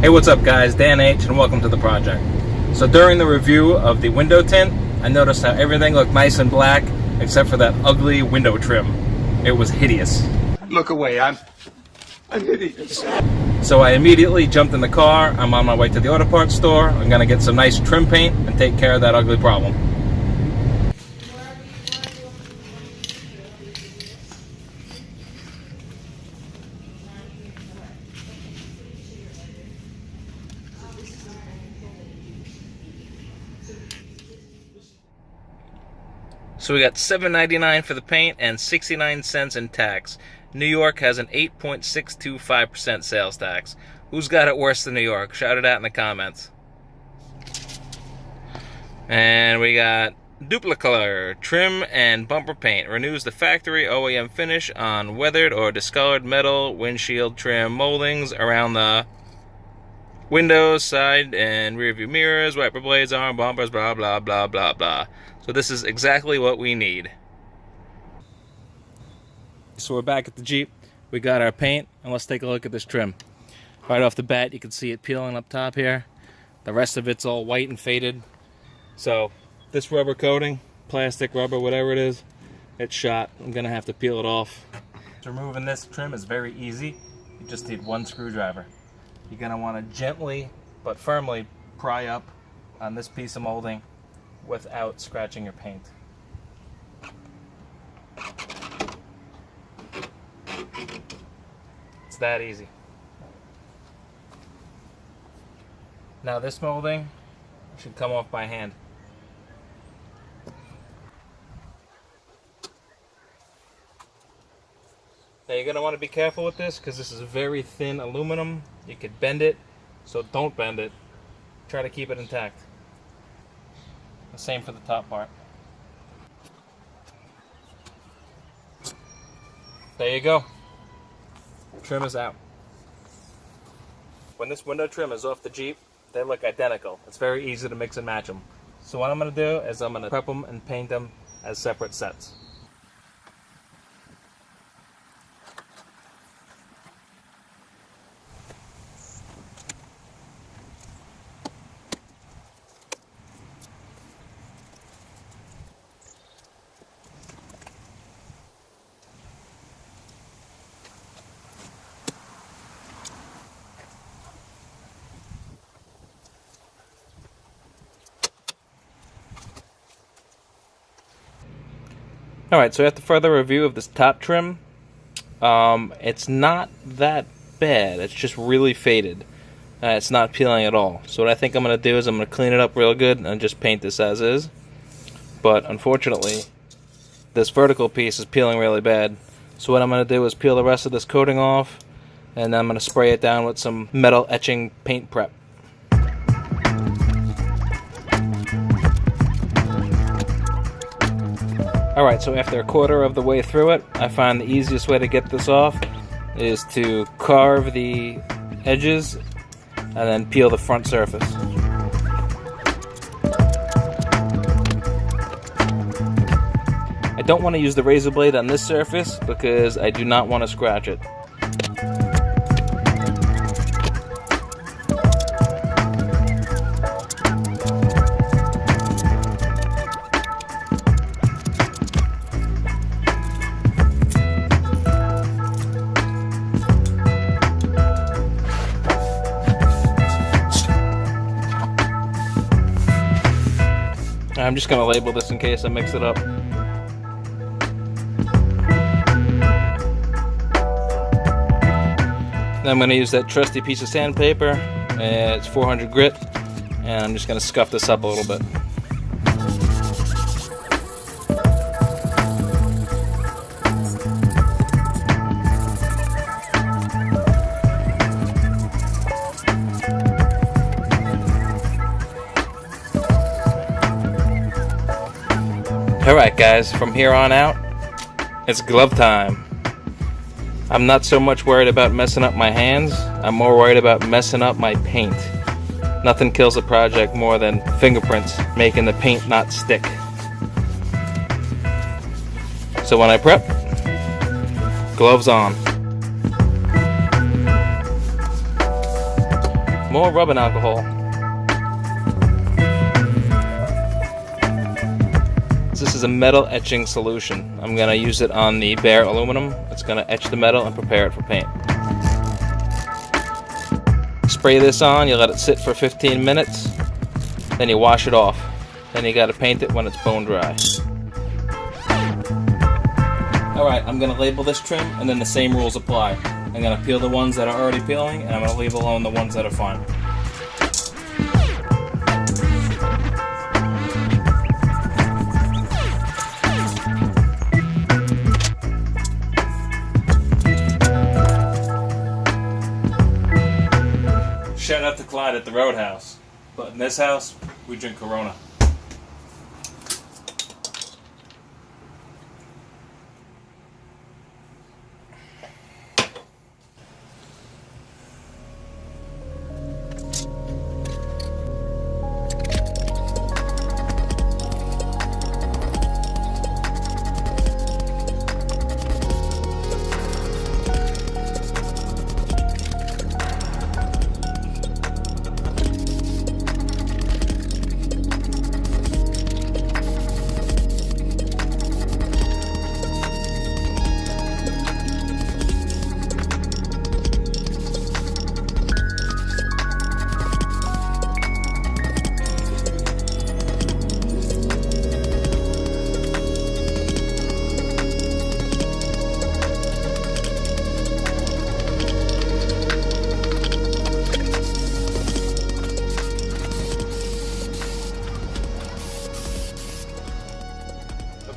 Hey, what's up guys? Dan H and welcome to the project. So during the review of the window tint, I noticed how everything looked nice and black except for that ugly window trim. It was hideous. Look away, I'm hideous. So I immediately jumped in the car. I'm on my way to the auto parts store. I'm gonna get some nice trim paint and take care of that ugly problem. So we got $7.99 for the paint and 69 cents in tax. New York has an 8.625% sales tax. Who's got it worse than New York? Shout it out in the comments. And we got Duplicolor trim and bumper paint. Renews the factory OEM finish on weathered or discolored metal windshield trim moldings around the windows, side and rear view mirrors, wiper blades, arm bumpers, blah blah blah blah blah. So this is exactly what we need. So we're back at the Jeep. We got our paint, and let's take a look at this trim. Right off the bat, you can see it peeling up top here. The rest of it's all white and faded. So this rubber coating, plastic, rubber, whatever it is, it's shot. I'm gonna have to peel it off. Removing this trim is very easy. You just need one screwdriver. You're gonna want to gently but firmly pry up on this piece of molding without scratching your paint. It's that easy. Now this molding should come off by hand. Now you're going to want to be careful with this because this is very thin aluminum. You could bend it, so don't bend it. Try to keep it intact. The same for the top part. There you go. Trim is out. When this window trim is off the Jeep, they look identical. It's very easy to mix and match them. So what I'm going to do is I'm going to prep them and paint them as separate sets. Alright, so after further review of this top trim, it's not that bad. It's just really faded. It's not peeling at all. So what I think I'm going to do is I'm going to clean it up real good and just paint this as is. But unfortunately, this vertical piece is peeling really bad. So what I'm going to do is peel the rest of this coating off, and I'm going to spray it down with some metal etching paint prep. Alright, so after a quarter of the way through it, I find the easiest way to get this off is to carve the edges and then peel the front surface. I don't want to use the razor blade on this surface because I do not want to scratch it. I'm just going to label this in case I mix it up. Then I'm going to use that trusty piece of sandpaper. It's 400 grit, and I'm just going to scuff this up a little bit. Alright guys, from here on out, it's glove time. I'm not so much worried about messing up my hands, I'm more worried about messing up my paint. Nothing kills a project more than fingerprints making the paint not stick. So when I prep, gloves on. More rubbing alcohol. This is a metal etching solution. I'm going to use it on the bare aluminum. It's going to etch the metal and prepare it for paint. Spray this on, you let it sit for 15 minutes, then you wash it off. Then you got to paint it when it's bone dry. Alright, I'm going to label this trim and then the same rules apply. I'm going to peel the ones that are already peeling and I'm going to leave alone the ones that are fine. Shout out to Clyde at the Roadhouse. But in this house, we drink Corona.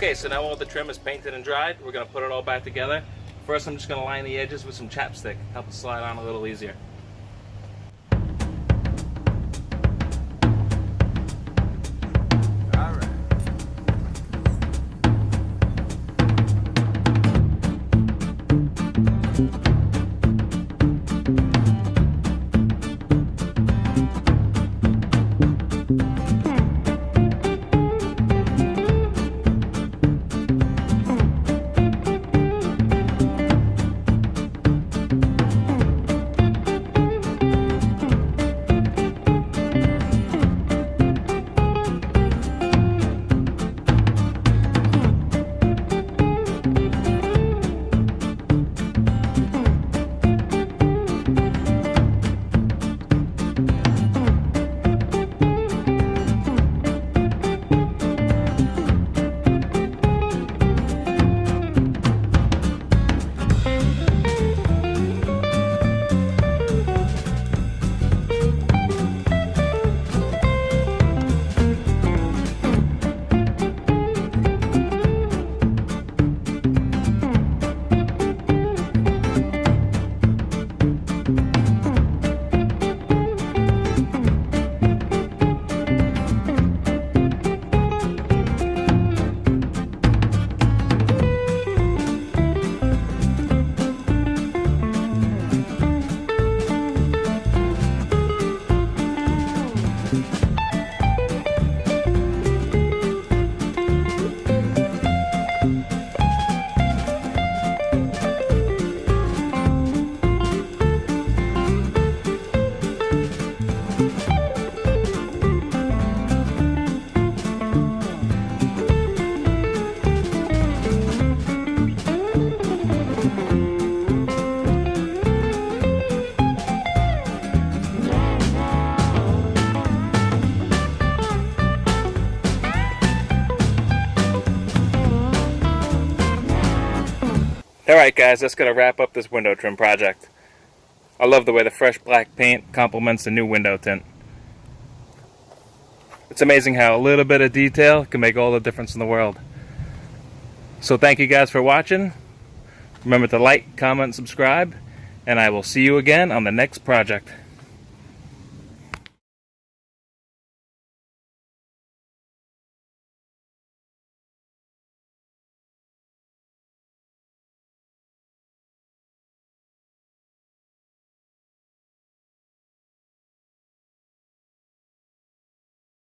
Okay, so now all the trim is painted and dried. We're going to put it all back together. First, I'm just going to line the edges with some chapstick, help it slide on a little easier. Alright guys, that's going to wrap up this window trim project. I love the way the fresh black paint complements the new window tint. It's amazing how a little bit of detail can make all the difference in the world. So thank you guys for watching. Remember to like, comment, subscribe, and I will see you again on the next project.